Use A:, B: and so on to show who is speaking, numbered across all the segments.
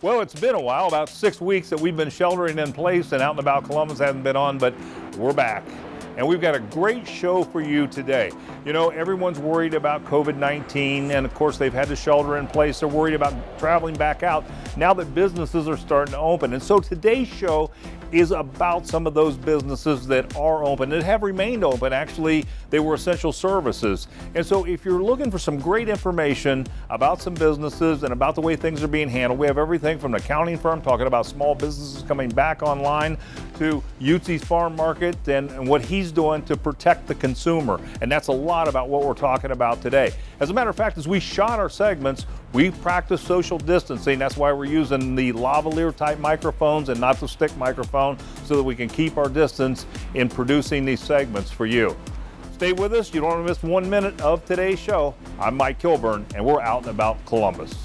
A: Well, it's been a while, about 6 weeks that we've been sheltering in place and out and about. Columbus hasn't been on, but we're back. And we've got a great show for you today. You know, everyone's worried about COVID-19, and of course they've had to shelter in place. They're worried about traveling back out now that businesses are starting to open. And so today's show is about some of those businesses that are open and have remained open. Actually, they were essential services. And so if you're looking for some great information about some businesses and about the way things are being handled, we have everything from an accounting firm talking about small businesses coming back online to UTs Farm Market and what he's doing to protect the consumer. And that's a lot about what we're talking about today. As a matter of fact, as we shot our segments, we practice social distancing. That's why we're using the lavalier type microphones and not the stick microphone, so that we can keep our distance in producing these segments for you. Stay with us. You don't want to miss 1 minute of today's show. I'm Mike Kilburn, and we're out and about Columbus.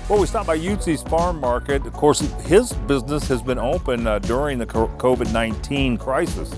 A: Well, we stopped by UTs Farm Market. Of course, his business has been open during the COVID-19 crisis.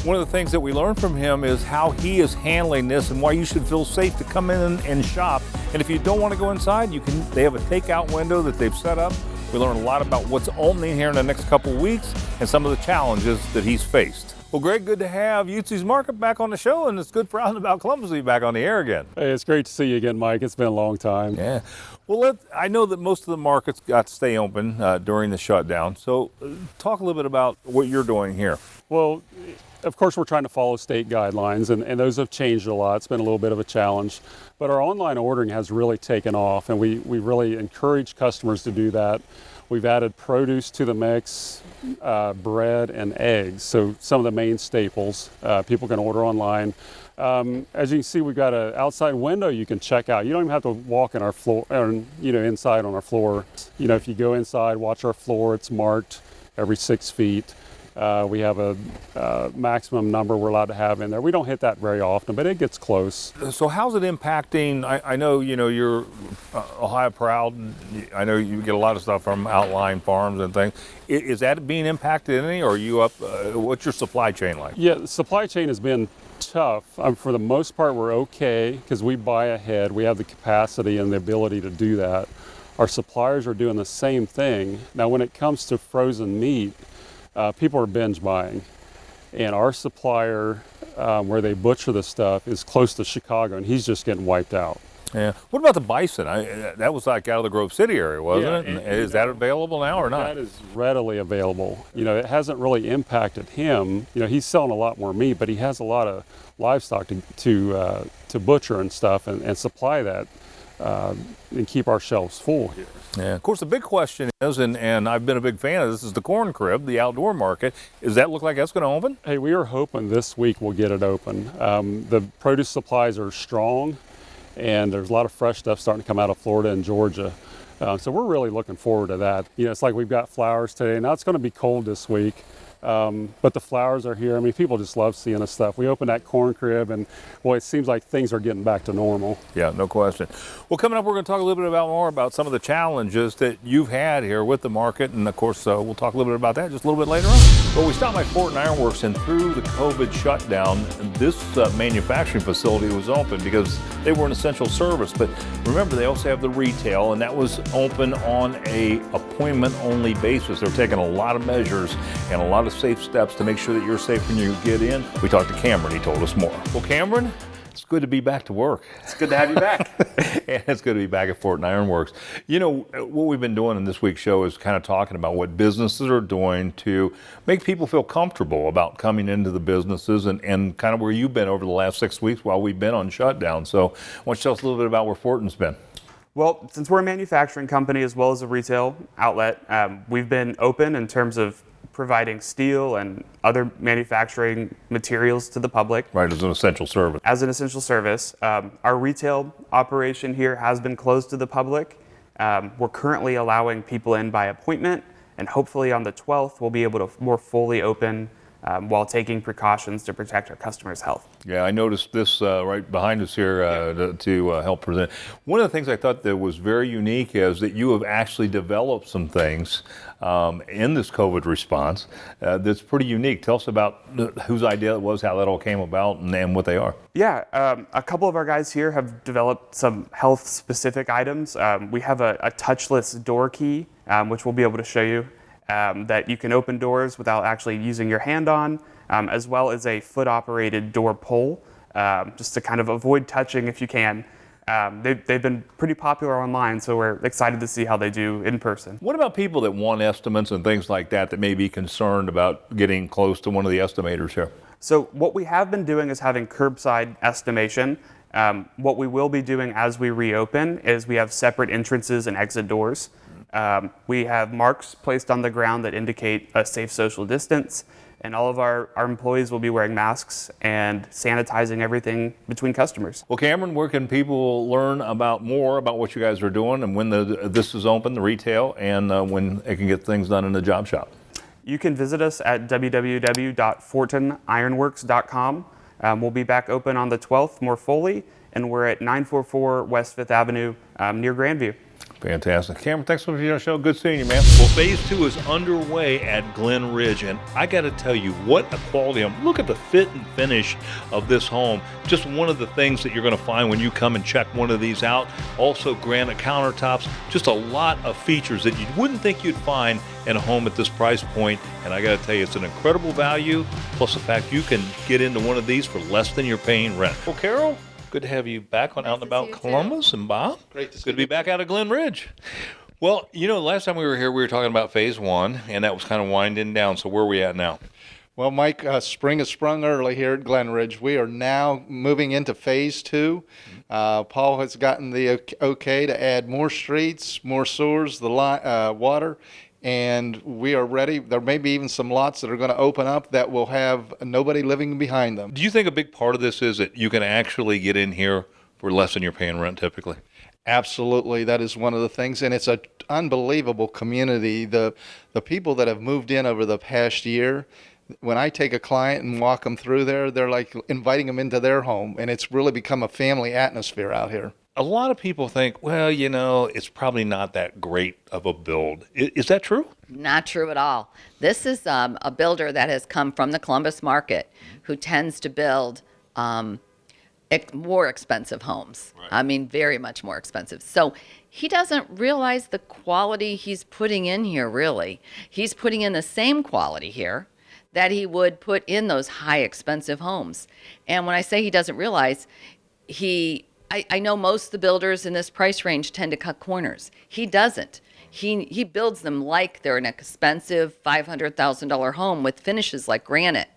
A: One of the things that we learned from him is how he is handling this and why you should feel safe to come in and shop. And if you don't want to go inside, they have a takeout window that they've set up. We learned a lot about what's opening here in the next couple of weeks and some of the challenges that he's faced. Well, Greg, good to have UTs Market back on the show, and it's good for Out and About Columbus to be back on the air again.
B: Hey, it's great to see you again, Mike. It's been a long time.
A: Yeah. Well, I know that most of the markets got to stay open during the shutdown. So talk a little bit about what you're doing here.
B: Well, of course, we're trying to follow state guidelines, and those have changed a lot. It's been a little bit of a challenge. But our online ordering has really taken off, and we really encourage customers to do that. We've added produce to the mix, bread and eggs, so some of the main staples people can order online. As you can see, we've got an outside window you can check out. You don't even have to walk in our floor, inside on our floor. You know, if you go inside, watch our floor, it's marked every 6 feet. We have a maximum number we're allowed to have in there. We don't hit that very often, but it gets close.
A: So how's it impacting? I know, you're Ohio proud. I know you get a lot of stuff from outlying farms and things. Is that being impacted any, or are you up? What's your supply chain like?
B: Yeah, the supply chain has been tough. For the most part, we're okay because we buy ahead. We have the capacity and the ability to do that. Our suppliers are doing the same thing. Now, when it comes to frozen meat, people are binge buying, and our supplier where they butcher the stuff is close to Chicago, and he's just getting wiped out.
A: Yeah. What about the bison? That was like out of the Grove City area, wasn't it? Is that available now or not?
B: That is readily available. It hasn't really impacted him. He's selling a lot more meat, but he has a lot of livestock to butcher and stuff and supply that and keep our shelves full here.
A: Yeah. Of course, the big question is, and I've been a big fan of this, is the corn crib, the outdoor market. Does that look like that's going to open?
B: Hey, we are hoping this week we'll get it open. The produce supplies are strong, and there's a lot of fresh stuff starting to come out of Florida and Georgia. So we're really looking forward to that. It's like we've got flowers today. Now it's going to be cold this week. But the flowers are here. I mean, people just love seeing the stuff. We opened that corn crib, and boy, it seems like things are getting back to normal.
A: Yeah, no question. Well, coming up, we're going to talk a little bit more about some of the challenges that you've had here with the market, and of course, we'll talk a little bit about that just a little bit later on. Well, we stopped by Fort and Ironworks, and through the COVID shutdown, this manufacturing facility was open because they were an essential service. But remember, they also have the retail, and that was open on a appointment-only basis. They're taking a lot of measures and a lot of safe steps to make sure that you're safe when you get in. We talked to Cameron. He told us more. Well, Cameron, it's good to be back to work.
C: It's good to have you back.
A: And it's good to be back at Fort and Ironworks. What we've been doing in this week's show is kind of talking about what businesses are doing to make people feel comfortable about coming into the businesses and kind of where you've been over the last 6 weeks while we've been on shutdown. So why don't you tell us a little bit about where Fortin's been?
C: Well, since we're a manufacturing company as well as a retail outlet, we've been open in terms of providing steel and other manufacturing materials to the public.
A: Right, as an essential service.
C: As an essential service. Our retail operation here has been closed to the public We're currently allowing people in by appointment, and hopefully on the 12th, we'll be able to more fully open while taking precautions to protect our customers' health.
A: Yeah, I noticed this right behind us here to help present. One of the things I thought that was very unique is that you have actually developed some things in this COVID response that's pretty unique. Tell us about whose idea it was, how that all came about, and what they are.
C: Yeah, a couple of our guys here have developed some health-specific items. We have a touchless door key, which we'll be able to show you, that you can open doors without actually using your hand on, as well as a foot-operated door pull, just to kind of avoid touching if you can. They've been pretty popular online, so we're excited to see how they do in person.
A: What about people that want estimates and things like that may be concerned about getting close to one of the estimators here?
C: So what we have been doing is having curbside estimation. What we will be doing as we reopen is we have separate entrances and exit doors. We have marks placed on the ground that indicate a safe social distance, and all of our employees will be wearing masks and sanitizing everything between customers.
A: Well, Cameron, where can people learn more about what you guys are doing and when this is open, the retail, and when they can get things done in the job shop?
C: You can visit us at www.fortonironworks.com. We'll be back open on the 12th more fully, and we're at 944 West 5th Avenue near Grandview.
A: Fantastic. Cameron, thanks for being on the show. Good seeing you, man. Well, phase 2 is underway at Glen Ridge, and I got to tell you, what a quality. Look at the fit and finish of this home. Just one of the things that you're going to find when you come and check one of these out. Also, granite countertops. Just a lot of features that you wouldn't think you'd find in a home at this price point. And I got to tell you, it's an incredible value, plus the fact you can get into one of these for less than you're paying rent. Well, Carol, good to have you back on Out and About Columbus, and Bob.
D: Great to see
A: Good to be back out of Glen Ridge. Well, last time we were here, we were talking about phase 1, and that was kind of winding down. So where are we at now?
D: Well, Mike, spring has sprung early here at Glen Ridge. We are now moving into phase 2. Paul has gotten the okay to add more streets, more sewers, the water, and we are ready. There may be even some lots that are going to open up that will have nobody living behind them.
A: Do you think a big part of this is that you can actually get in here for less than you're paying rent typically?
D: Absolutely, that is one of the things, and it's an unbelievable community. The people that have moved in over the past year, when I take a client and walk them through there, they're like inviting them into their home, and it's really become a family atmosphere out here.
A: A lot of people think, well, it's probably not that great of a build. Is that true?
E: Not true at all. This is a builder that has come from the Columbus market who tends to build more expensive homes. Right. I mean, very much more expensive. So he doesn't realize the quality he's putting in here, really. He's putting in the same quality here that he would put in those high expensive homes. And when I say he doesn't realize, I know most of the builders in this price range tend to cut corners. He doesn't. He builds them like they're an expensive $500,000 home with finishes like granite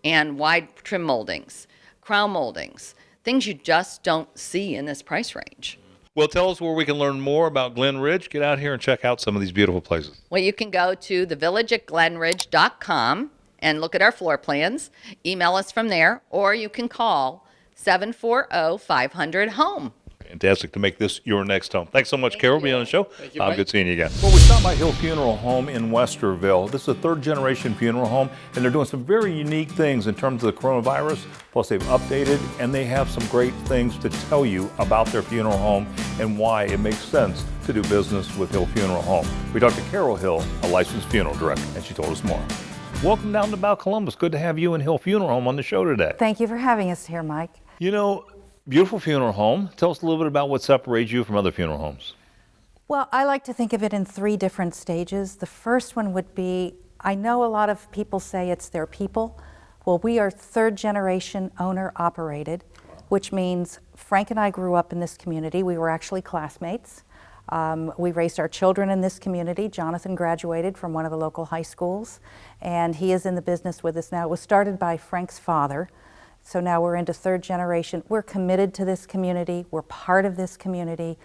E: and wide trim moldings, crown moldings, things you just don't see in this price range.
A: Well, tell us where we can learn more about Glen Ridge. Get out here and check out some of these beautiful places.
E: Well, you can go to thevillage@glenridge.com and look at our floor plans. Email us from there, or you can call 740-500-HOME.
A: Fantastic to make this your next home. Thanks so much, Carol, for being on the show.
D: Thank you, Mike.
A: Good seeing you again. Well, we stopped by Hill Funeral Home in Westerville. This is a third-generation funeral home, and they're doing some very unique things in terms of the coronavirus. Plus, they've updated, and they have some great things to tell you about their funeral home and why it makes sense to do business with Hill Funeral Home. We talked to Carol Hill, a licensed funeral director, and she told us more. Welcome down to About Columbus. Good to have you and Hill Funeral Home on the show today.
F: Thank you for having us here, Mike.
A: Beautiful funeral home. Tell us a little bit about what separates you from other funeral homes.
F: Well, I like to think of it in 3 different stages. The first one would be, I know a lot of people say it's their people. Well, we are 3rd generation owner operated, which means Frank and I grew up in this community. We were actually classmates. We raised our children in this community. Jonathan graduated from one of the local high schools, and he is in the business with us now. It was started by Frank's father. So now we're into 3rd generation. We're committed to this community. We're part of this community.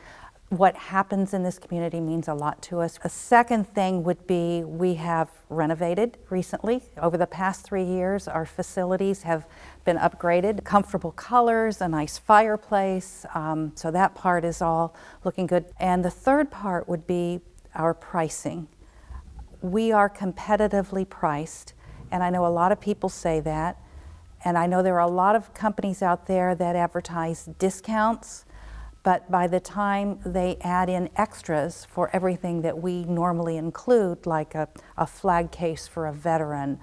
F: what happens in this community means a lot to us. A second thing would be we have renovated recently. Over the past 3 years, our facilities have been upgraded. Comfortable colors, a nice fireplace, so that part is all looking good. And the third part would be our pricing. We are competitively priced, and I know a lot of people say that, and I know there are a lot of companies out there that advertise discounts, but by the time they add in extras for everything that we normally include, like a flag case for a veteran,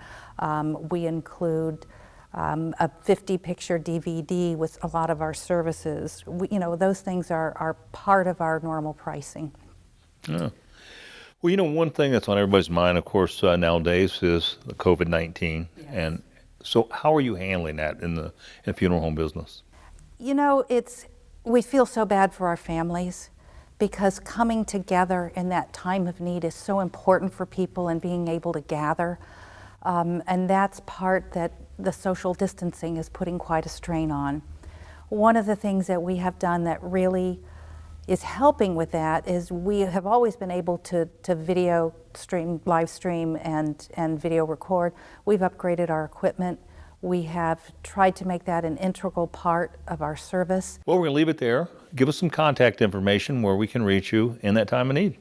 F: we include a 50-picture DVD with a lot of our services. Those things are part of our normal pricing.
A: Yeah. Well, one thing that's on everybody's mind, of course, nowadays is the COVID-19.
F: Yes.
A: And so how are you handling that in the funeral home business?
F: We feel so bad for our families because coming together in that time of need is so important for people and being able to gather. And that's part that the social distancing is putting quite a strain on. One of the things that we have done that really is helping with that is we have always been able to video stream, live stream and video record. We've upgraded our equipment. We have tried to make that an integral part of our service.
A: Well, we're going to leave it there. Give us some contact information where we can reach you in that time of need.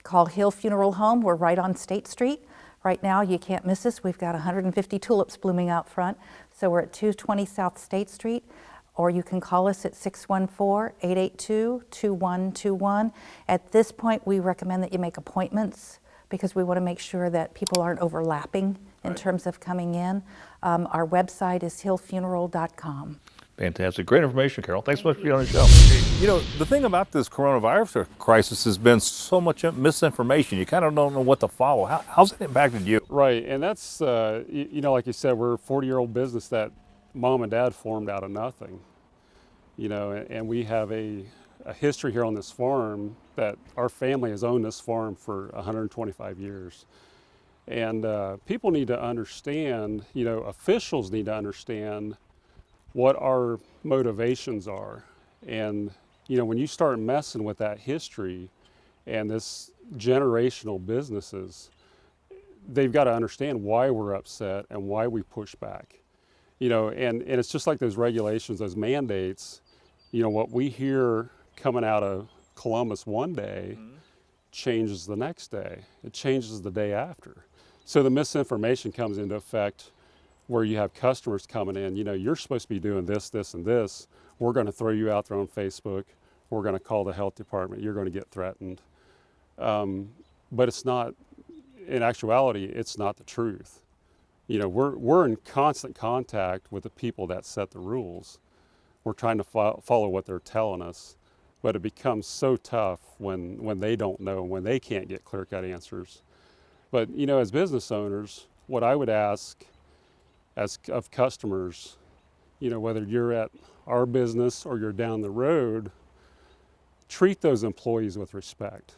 F: Call Hill Funeral Home. We're right on State Street. Right now, you can't miss us. We've got 150 tulips blooming out front. So we're at 220 South State Street. Or you can call us at 614-882-2121. At this point, we recommend that you make appointments because we want to make sure that people aren't overlapping in terms of coming in. Our website is hillfuneral.com.
A: Fantastic. Great information, Carol. Thanks so much for being on the show. The thing about this coronavirus crisis has been so much misinformation. You kind of don't know what to follow. How's it impacted you?
B: Right, and that's, like you said, we're a 40-year-old business that Mom and Dad formed out of nothing. And we have a history here on this farm that our family has owned this farm for 125 years. And people need to understand, officials need to understand what our motivations are. And, when you start messing with that history and this generational businesses, they've got to understand why we're upset and why we push back. And it's just like those regulations, those mandates, what we hear coming out of Columbus one day changes the next day. It changes the day after. So the misinformation comes into effect where you have customers coming in, you're supposed to be doing this, this, and this. We're going to throw you out there on Facebook. We're going to call the health department. You're going to get threatened. But it's not, in actuality, it's not the truth. We're in constant contact with the people that set the rules. We're trying to follow what they're telling us, but it becomes so tough when they don't know, when they can't get clear-cut answers. But as business owners, what I would ask of customers, whether you're at our business or you're down the road, treat those employees with respect.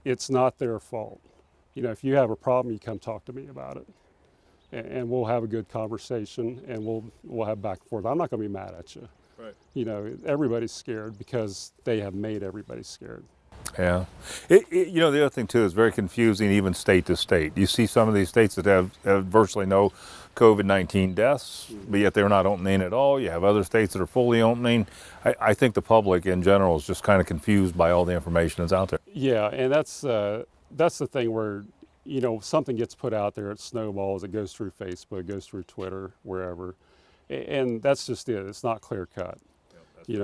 B: It's not their fault. If you have a problem, you come talk to me about it. And we'll have a good conversation, and we'll have back and forth. I'm not going to be mad at you. Right. Everybody's scared because they have made everybody scared.
A: Yeah. The other thing, too, is very confusing, even state to state. You see some of these states that have virtually no COVID-19 deaths, but yet they're not opening at all. You have other states that are fully opening. I think the public in general is just kind of confused by all the information that's out there.
B: Yeah, and that's the thing where, something gets put out there, it snowballs, it goes through Facebook, it goes through Twitter, wherever. And that's just it. It's not clear cut. You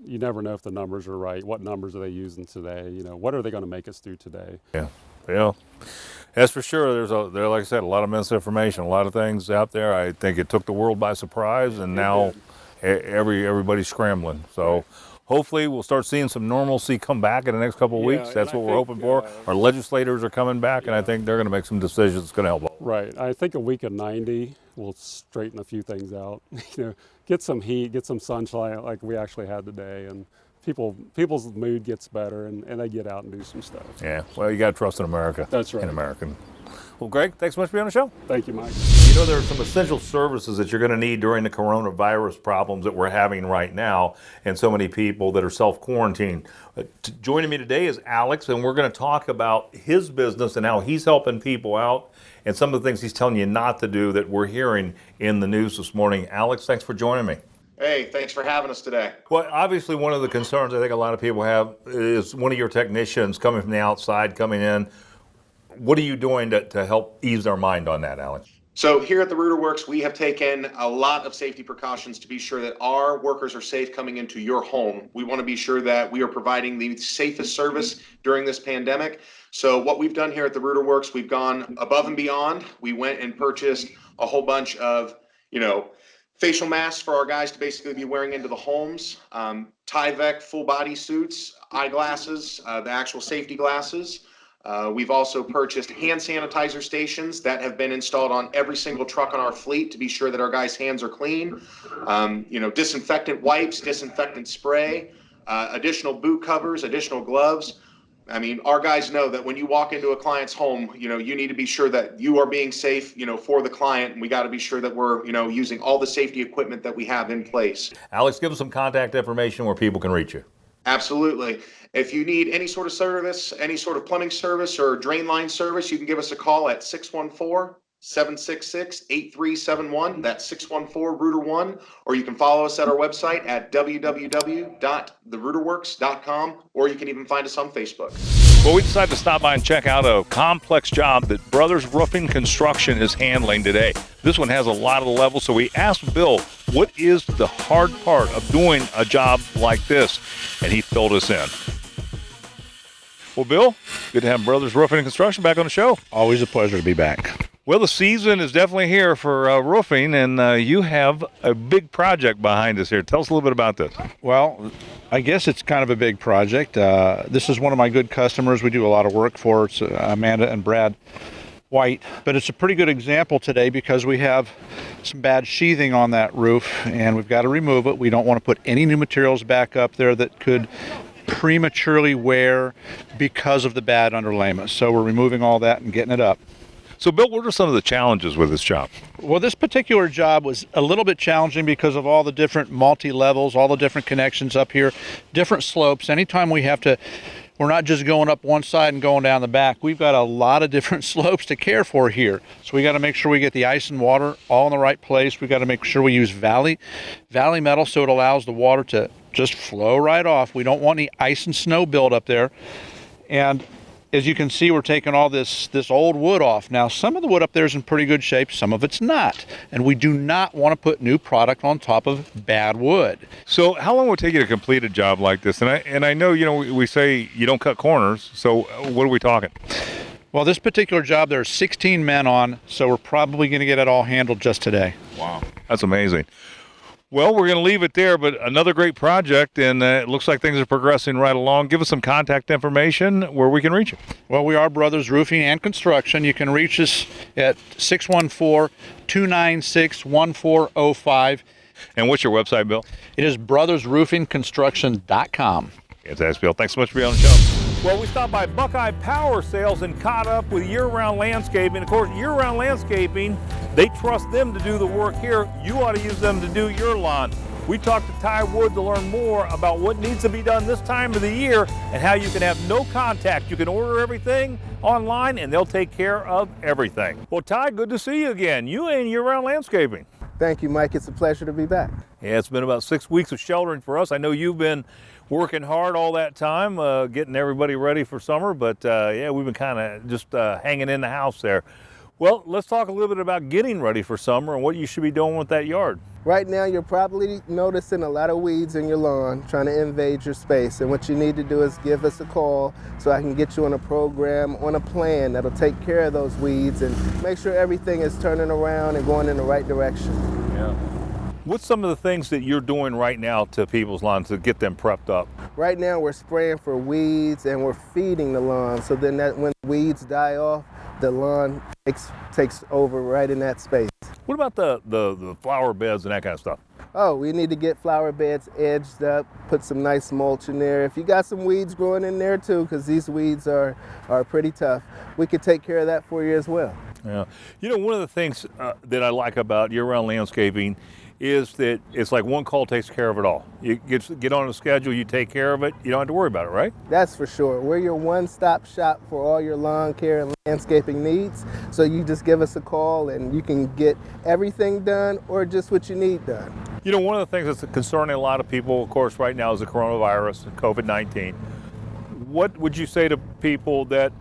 B: never know if the numbers are right. What numbers are they using today? What are they going to make us do today?
A: Yeah. That's for sure. There's like I said, a lot of misinformation, a lot of things out there. I think it took the world by surprise, and now everybody's scrambling. So hopefully we'll start seeing some normalcy come back in the next couple of weeks. That's what we're hoping for. Our legislators are coming back, and I think they're going to make some decisions that's going to help.
B: Right. I think a week of 90 will straighten a few things out. Get some heat, get some sunshine like we actually had today, and people's mood gets better, and they get out and do some stuff.
A: Yeah. Well, you got to trust in America.
B: That's right.
A: In American. Well, Greg, thanks so much for being on the show.
B: Thank you, Mike.
A: You know, there are some essential services that you're going to need during the coronavirus problems that we're having right now, and so many people that are self-quarantined. Joining me today is Alex, and we're going to talk about his business and how he's helping people out and some of the things he's telling you not to do that we're hearing in the news this morning. Alex, thanks for joining me.
G: Hey, thanks for having us today.
A: Well, obviously one of the concerns I think a lot of people have is one of your technicians coming from the outside, coming in. What are you doing to help ease our mind on that, Alex?
G: So here at the Works, we have taken a lot of safety precautions to be sure that our workers are safe coming into your home. We want to be sure that we are providing the safest service during this pandemic. So what we've done here at the Works, we've gone above and beyond. We went and purchased a whole bunch of, facial masks for our guys to basically be wearing into the homes, Tyvek full body suits, eyeglasses, the actual safety glasses. We've also purchased hand sanitizer stations that have been installed on every single truck on our fleet to be sure that our guys' hands are clean. Disinfectant wipes, disinfectant spray, additional boot covers, additional gloves. I mean, our guys know that when you walk into a client's home, you need to be sure that you are being safe, for the client. And we got to be sure that we're, using all the safety equipment that we have in place.
A: Alex, give us some contact information where people can reach you.
G: Absolutely. If you need any sort of service, any sort of plumbing service or drain line service, you can give us a call at 614-766-8371. That's 614-ROOTER1. Or you can follow us at our website at www.therooterworks.com, or you can even find us on Facebook.
A: Well, we decided to stop by and check out a complex job that Brothers Roofing Construction is handling today. This one has a lot of levels, so we asked Bill, what is the hard part of doing a job like this? And he filled us in. Well, Bill, good to have Brothers Roofing and Construction back on the show.
H: Always a pleasure to be back.
A: Well, the season is definitely here for roofing, and you have a big project behind us here. Tell us a little bit about this.
H: Well, I guess it's kind of a big project. This is one of my good customers we do a lot of work for. It's Amanda and Brad White. But it's a pretty good example today because we have some bad sheathing on that roof, and we've got to remove it. We don't want to put any new materials back up there that could prematurely wear because of the bad underlayment. So we're removing all that and getting it up.
A: So, Bill, what are some of the challenges with this job?
H: Well, this particular job was a little bit challenging because of all the different multi-levels, all the different connections up here, different slopes. Anytime we're not just going up one side and going down the back. We've got a lot of different slopes to care for here. So we got to make sure we get the ice and water all in the right place. We got to make sure we use valley metal so it allows the water to just flow right off. We don't want any ice and snow build up there. And as you can see, we're taking all this old wood off. Now, some of the wood up there is in pretty good shape, some of it's not. And we do not want to put new product on top of bad wood.
A: So how long would it take you to complete a job like this? And I know, we say you don't cut corners, so what are we talking?
H: Well, this particular job, there are 16 men on, so we're probably going to get it all handled just today.
A: Wow, that's amazing. Well, we're going to leave it there, but another great project, and it looks like things are progressing right along. Give us some contact information where we can reach you.
H: Well, we are Brothers Roofing and Construction. You can reach us at 614-296-1405.
A: And what's your website, Bill?
H: It is brothersroofingconstruction.com.
A: Fantastic, Bill. Thanks so much for being on the show. Well, we stopped by Buckeye Power Sales and caught up with Year-Round Landscaping. Of course, Year-Round Landscaping, they trust them to do the work here. You ought to use them to do your lawn. We talked to Ty Wood to learn more about what needs to be done this time of the year and how you can have no contact. You can order everything online and they'll take care of everything. Well, Ty, good to see you again. You and Year-Round Landscaping.
I: Thank you, Mike. It's a pleasure to be back.
A: Yeah, it's been about 6 weeks of sheltering for us. I know you've been working hard all that time, getting everybody ready for summer, but yeah, we've been kind of just hanging in the house there. Well, let's talk a little bit about getting ready for summer and what you should be doing with that yard.
I: Right now, you're probably noticing a lot of weeds in your lawn trying to invade your space. And what you need to do is give us a call so I can get you on a program, on a plan that'll take care of those weeds and make sure everything is turning around and going in the right direction.
A: Yeah. What's some of the things that you're doing right now to people's lawns to get them prepped up?
I: Right now, we're spraying for weeds and we're feeding the lawn. So then that when weeds die off, the lawn takes over right in that space.
A: What about the flower beds and that kind of stuff?
I: Oh, we need to get flower beds edged up, put some nice mulch in there. If you got some weeds growing in there too, because these weeds are pretty tough, we could take care of that for you as well.
A: Yeah. You know, one of the things that I like about year-round landscaping is that it's like one call takes care of it all. You get on a schedule, you take care of it, you don't have to worry about it, right?
I: That's for sure. We're your one-stop shop for all your lawn care and landscaping needs. So you just give us a call and you can get everything done or just what you need done.
A: You know, one of the things that's concerning a lot of people, of course, right now is the coronavirus, COVID-19. What would you say to people that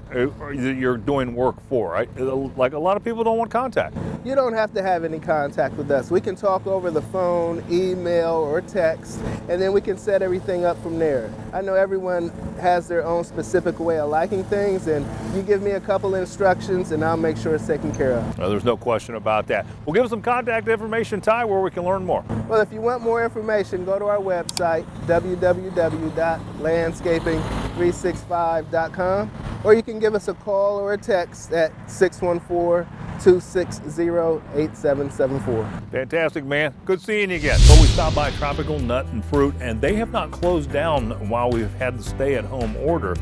A: you're doing work for? Right? Like a lot of people don't want contact.
I: You don't have to have any contact with us. We can talk over the phone, email, or text, and then we can set everything up from there. I know everyone has their own specific way of liking things, and you give me a couple instructions and I'll make sure it's taken care of.
A: No, there's no question about that. Well, give us some contact information, Ty, where we can learn more.
I: Well, if you want more information, go to our website, www.landscaping365.com, or you can give us a call or a text at 614-260-8774.
A: Fantastic, man. Good seeing you again. So we stopped by Tropical Nut and Fruit, and they have not closed down while we've had the stay-at-home order,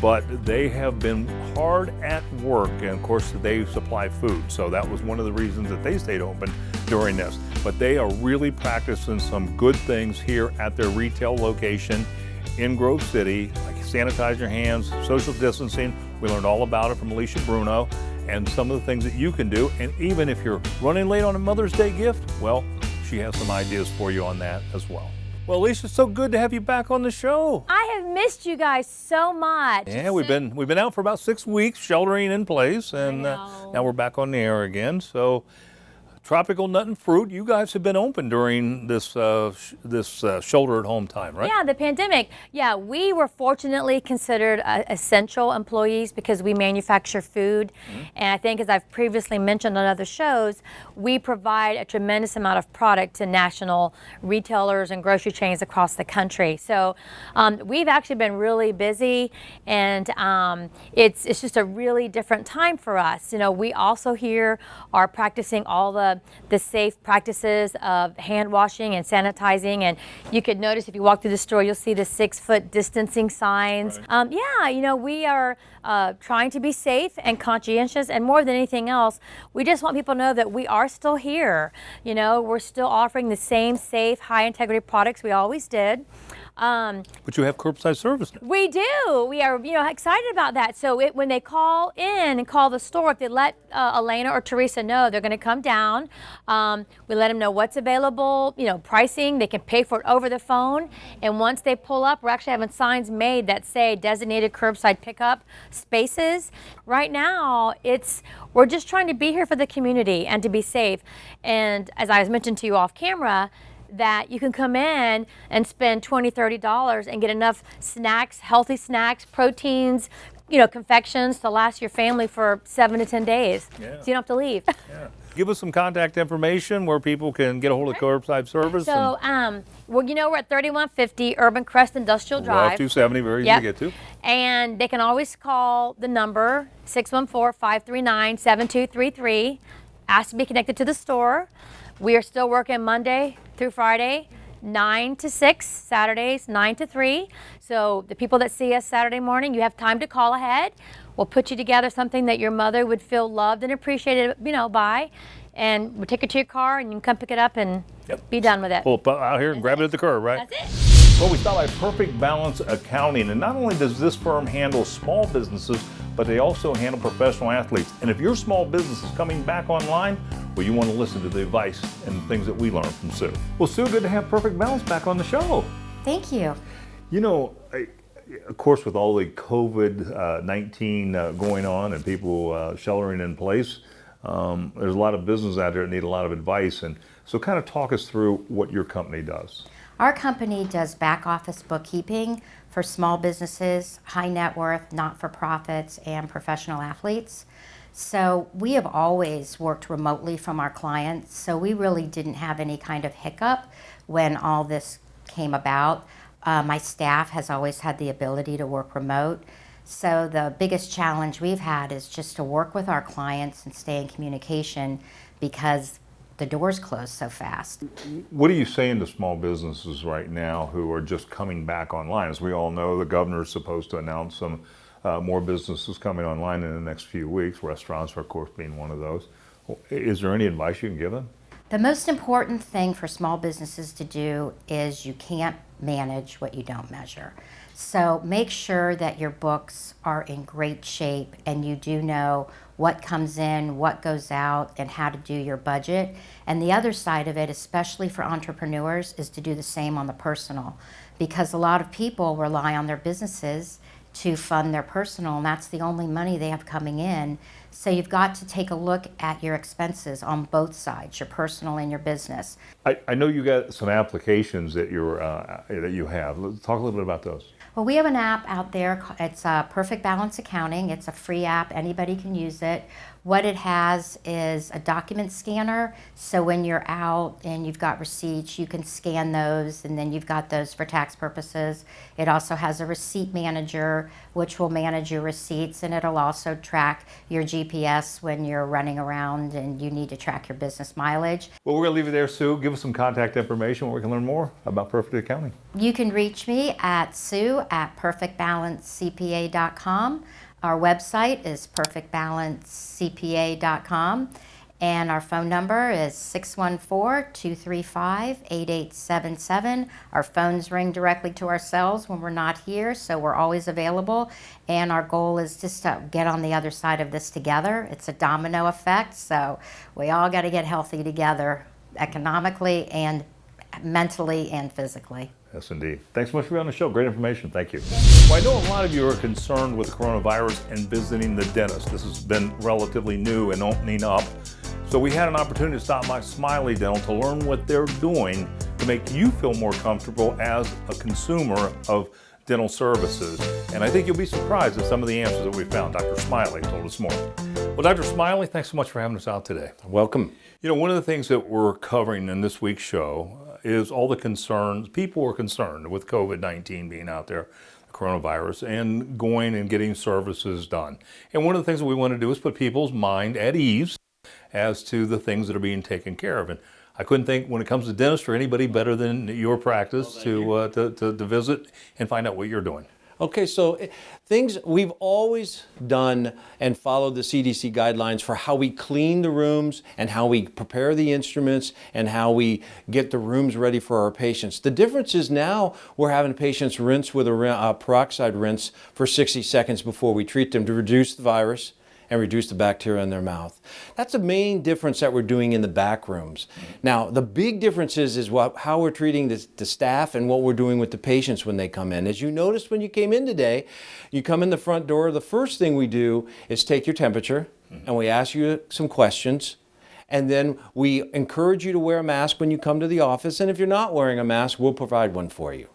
A: but they have been hard at work, and of course they supply food, so that was one of the reasons that they stayed open during this. But they are really practicing some good things here at their retail location in Grove City, like sanitize your hands, social distancing. We learned all about it from Alicia Bruno and some of the things that you can do. And even if you're running late on a Mother's Day gift, well, she has some ideas for you on that as well. Well, Alicia, it's so good to have you back on the show.
J: I have missed you guys so much.
A: Yeah, we've been out for about 6 weeks, sheltering in place, and now we're back on the air again. So, Tropical Nut and Fruit, you guys have been open during this shelter-at-home time, right?
J: Yeah, the pandemic. Yeah, we were fortunately considered essential employees because we manufacture food. And I think, as I've previously mentioned on other shows, we provide a tremendous amount of product to national retailers and grocery chains across the country. So we've actually been really busy, and it's just a really different time for us. You know, we also here are practicing all the safe practices of hand washing and sanitizing, and you could notice if you walk through the store, you'll see the 6-foot distancing signs.
A: Right.
J: Yeah, you know, we are trying to be safe and conscientious, and more than anything else, we just want people to know that we are still here. You know, we're still offering the same safe, high integrity products we always did.
A: But you have curbside service now.
J: We do. We are, you know, excited about that. So when they call in and call the store, if they let Elena or Teresa know, they're going to come down. We let them know what's available, you know, pricing. They can pay for it over the phone. And once they pull up, we're actually having signs made that say designated curbside pickup spaces. Right now, we're just trying to be here for the community and to be safe. And as I was mentioned to you off camera, that you can come in and spend $20, $30 and get enough snacks, healthy snacks, proteins, you know, confections to last your family for 7 to 10 days.
A: Yeah.
J: So you don't have to leave.
A: Yeah. Give us some contact information where people can get a hold of curbside service.
J: So, well, you know, we're at 3150 Urban Crest Industrial Drive.
A: 270, very easy to get to.
J: And they can always call the number 614-539-7233. Ask to be connected to the store. We are still working Monday through Friday, 9 to 6, Saturdays 9 to 3. So the people that see us Saturday morning, you have time to call ahead. We'll put you together something that your mother would feel loved and appreciated, you know, by. And we'll take it to your car and you can come pick it up and be done with it.
A: Pull up out here and grab it at the curb, right?
J: That's it.
A: Well, we stopped by Perfect Balance Accounting, and not only does this firm handle small businesses, but they also handle professional athletes. And if your small business is coming back online, well, you want to listen to the advice and the things that we learned from Sue. Well, Sue, good to have Perfect Balance back on the show.
K: Thank you.
A: You know, of course, with all the COVID-19 going on and people sheltering in place, there's a lot of businesses out there that need a lot of advice. And so kind of talk us through what your company does.
K: Our company does back office bookkeeping for small businesses, high net worth, not-for-profits, and professional athletes. So we have always worked remotely from our clients, so we really didn't have any kind of hiccup when all this came about. My staff has always had the ability to work remote. So the biggest challenge we've had is just to work with our clients and stay in communication because the doors close so fast.
A: What are you saying to small businesses right now who are just coming back online? As we all know, the governor is supposed to announce some more businesses coming online in the next few weeks, restaurants, of course, being one of those. Is there any advice you can give them?
K: The most important thing for small businesses to do is you can't manage what you don't measure. So make sure that your books are in great shape and you do know what comes in, what goes out, and how to do your budget. And the other side of it, especially for entrepreneurs, is to do the same on the personal, because a lot of people rely on their businesses to fund their personal, and that's the only money they have coming in. So you've got to take a look at your expenses on both sides, your personal and your business.
A: I know you got some applications that you have. Let's talk a little bit about those.
K: Well, we have an app out there. It's Perfect Balance Accounting. It's a free app. Anybody can use it. What it has is a document scanner. So when you're out and you've got receipts, you can scan those, and then you've got those for tax purposes. It also has a receipt manager, which will manage your receipts, and it'll also track your GPS when you're running around and you need to track your business mileage.
A: Well, we're going to leave it there, Sue. Give us some contact information where we can learn more about Perfect Accounting.
K: You can reach me at sue@perfectbalancecpa.com. Our website is perfectbalancecpa.com, and our phone number is 614-235-8877. Our phones ring directly to our cells when we're not here, so we're always available, and our goal is just to get on the other side of this together. It's a domino effect, so we all got to get healthy together, economically and mentally and physically.
A: Yes, indeed. Thanks so much for being on the show. Great information. Thank you. Well, I know a lot of you are concerned with the coronavirus and visiting the dentist. This has been relatively new and opening up. So we had an opportunity to stop by Smiley Dental to learn what they're doing to make you feel more comfortable as a consumer of dental services. And I think you'll be surprised at some of the answers that we found. Dr. Smiley told us more. Well, Dr. Smiley, thanks so much for having us out today.
L: Welcome.
A: You know, one of the things that we're covering in this week's show is all the concerns. People are concerned with COVID-19 being out there, the coronavirus, and going and getting services done. And one of the things that we want to do is put people's mind at ease as to the things that are being taken care of. And I couldn't think, when it comes to dentistry, anybody better than your practice to visit and find out what you're doing.
L: Okay, so things we've always done and followed the CDC guidelines for how we clean the rooms and how we prepare the instruments and how we get the rooms ready for our patients. The difference is now we're having patients rinse with a peroxide rinse for 60 seconds before we treat them to reduce the virus and reduce the bacteria in their mouth. That's the main difference that we're doing in the back rooms. Now, the big difference is how we're treating the staff and what we're doing with the patients when they come in. As you noticed when you came in today, you come in the front door, the first thing we do is take your temperature, and we ask you some questions. And then we encourage you to wear a mask when you come to the office, and if you're not wearing a mask, we'll provide one for you.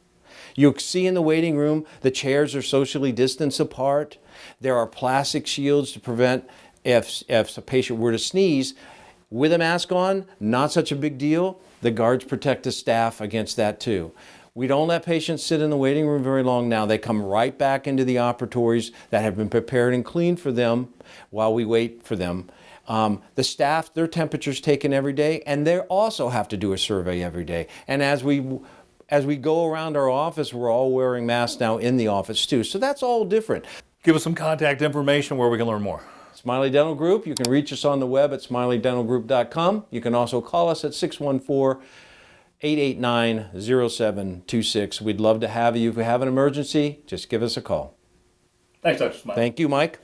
L: You'll see in the waiting room, the chairs are socially distanced apart. There are plastic shields to prevent if a patient were to sneeze. With a mask on, not such a big deal. The guards protect the staff against that too. We don't let patients sit in the waiting room very long now. They come right back into the operatories that have been prepared and cleaned for them while we wait for them. The staff, their temperature's taken every day, and they also have to do a survey every day. And as we go around our office, we're all wearing masks now in the office too. So that's all different.
A: Give us some contact information where we can learn more.
L: Smiley Dental Group, you can reach us on the web at smileydentalgroup.com. You can also call us at 614-889-0726. We'd love to have you. If you have an emergency, just give us a call.
A: Thanks, Dr. Smiley.
L: Thank you, Mike.